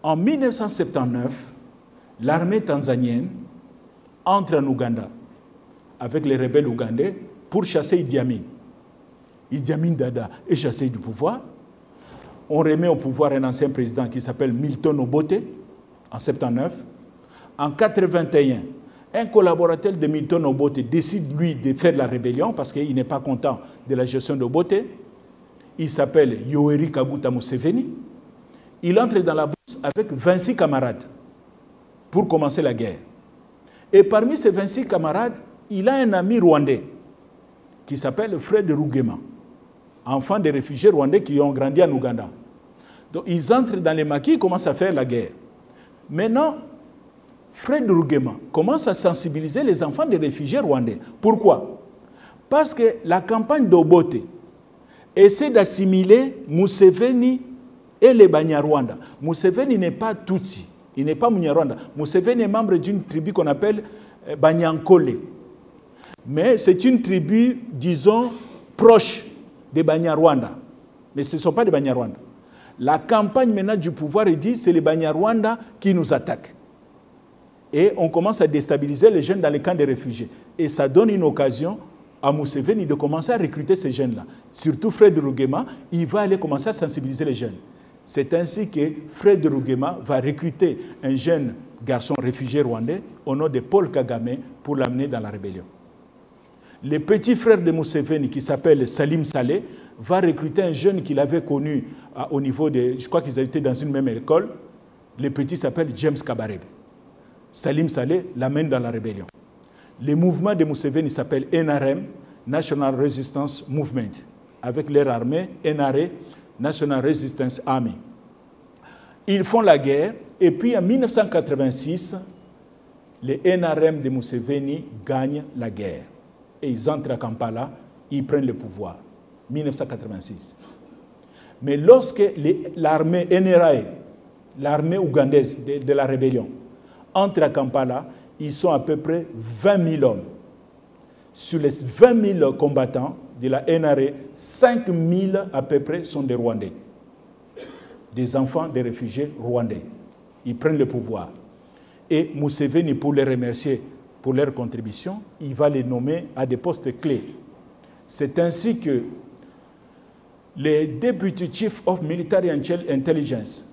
En 1979, l'armée tanzanienne entre en Ouganda avec les rebelles ougandais pour chasser Idi Amin. Idi Amin Dada est chassé du pouvoir. On remet au pouvoir un ancien président qui s'appelle Milton Obote en 1979. En 1981, un collaborateur de Milton Obote décide, lui, de faire la rébellion parce qu'il n'est pas content de la gestion d'Obote. Il s'appelle Yoweri Kaguta Museveni. Il entre dans la bourse avec 26 camarades pour commencer la guerre. Et parmi ces 26 camarades, il a un ami rwandais qui s'appelle Fred Rugema, enfant des réfugiés rwandais qui ont grandi en Ouganda. Donc ils entrent dans les maquis, ils commencent à faire la guerre. Maintenant, Fred Rugema commence à sensibiliser les enfants des réfugiés rwandais. Pourquoi? Parce que la campagne d'Obote essaie d'assimiler Museveni et les Banyarwanda. Museveni n'est pas Tutsi, il n'est pas Munyarwanda. Museveni est membre d'une tribu qu'on appelle Banyankole. Mais c'est une tribu, disons, proche des Banyarwanda. Mais ce ne sont pas des Banyarwanda. La campagne maintenant du pouvoir dit c'est les Banyarwanda qui nous attaquent. Et on commence à déstabiliser les jeunes dans les camps des réfugiés. Et ça donne une occasion à Museveni de commencer à recruter ces jeunes-là. Surtout Fred Rugema, il va aller commencer à sensibiliser les jeunes. C'est ainsi que Fred Rugema va recruter un jeune garçon réfugié rwandais au nom de Paul Kagame pour l'amener dans la rébellion. Le petit frère de Museveni, qui s'appelle Salim Saleh, va recruter un jeune qu'il avait connu au niveau de... Je crois qu'ils étaient dans une même école. Le petit s'appelle James Kabarebe. Salim Saleh l'amène dans la rébellion. Le mouvement de Museveni s'appelle NRM, National Resistance Movement, avec leur armée, NRA, National Resistance Army. Ils font la guerre, et puis en 1986, les NRM de Museveni gagnent la guerre. Et ils entrent à Kampala, ils prennent le pouvoir. 1986. Mais lorsque l'armée NRA, l'armée ougandaise de la rébellion, entre à Kampala, ils sont à peu près 20 000 hommes. Sur les 20 000 combattants de la NRA, 5 000 à peu près sont des Rwandais. Des enfants des réfugiés rwandais. Ils prennent le pouvoir. Et Museveni, pour les remercier pour leur contribution, il va les nommer à des postes clés. C'est ainsi que les Deputy Chief of Military Intelligence,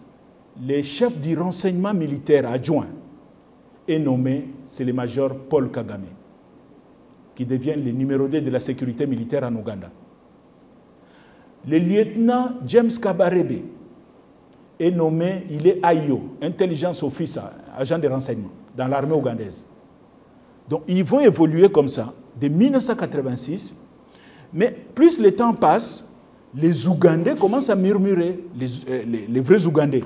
les chefs du renseignement militaire adjoint, est nommé, c'est le major Paul Kagame, qui devient le numéro 2 de la sécurité militaire en Ouganda. Le lieutenant James Kabarebe est nommé, il est AIO, Intelligence Officer, agent de renseignement, dans l'armée ougandaise. Donc ils vont évoluer comme ça, de 1986, mais plus le temps passe, les Ougandais commencent à murmurer, les vrais Ougandais.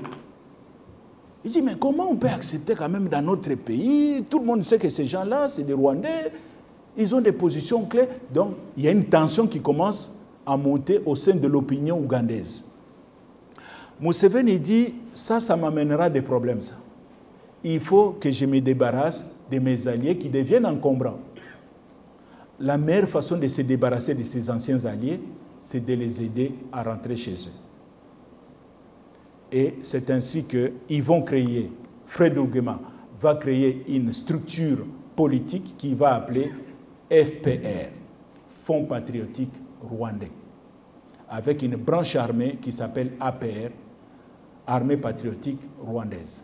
Ils disent, mais comment on peut accepter quand même dans notre pays? Tout le monde sait que ces gens-là, c'est des Rwandais, ils ont des positions clés. Donc, il y a une tension qui commence à monter au sein de l'opinion ougandaise. Museveni dit, ça m'amènera des problèmes, ça. Il faut que je me débarrasse de mes alliés qui deviennent encombrants. La meilleure façon de se débarrasser de ces anciens alliés, c'est de les aider à rentrer chez eux. Et c'est ainsi qu'ils vont créer, Fred Rugema va créer une structure politique qui va appeler FPR, Fonds patriotique rwandais, avec une branche armée qui s'appelle APR, Armée patriotique rwandaise.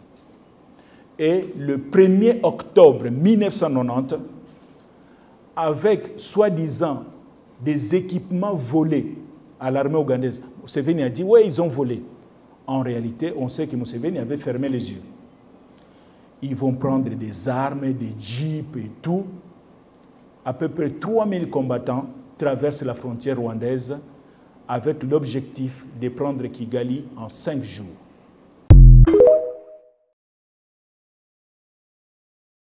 Et le 1er octobre 1990, avec soi-disant des équipements volés à l'armée ougandaise, Museveni a dit, oui, ils ont volé. En réalité, on sait que Museveni avait fermé les yeux. Ils vont prendre des armes, des jeeps et tout. À peu près 3000 combattants traversent la frontière rwandaise avec l'objectif de prendre Kigali en 5 jours.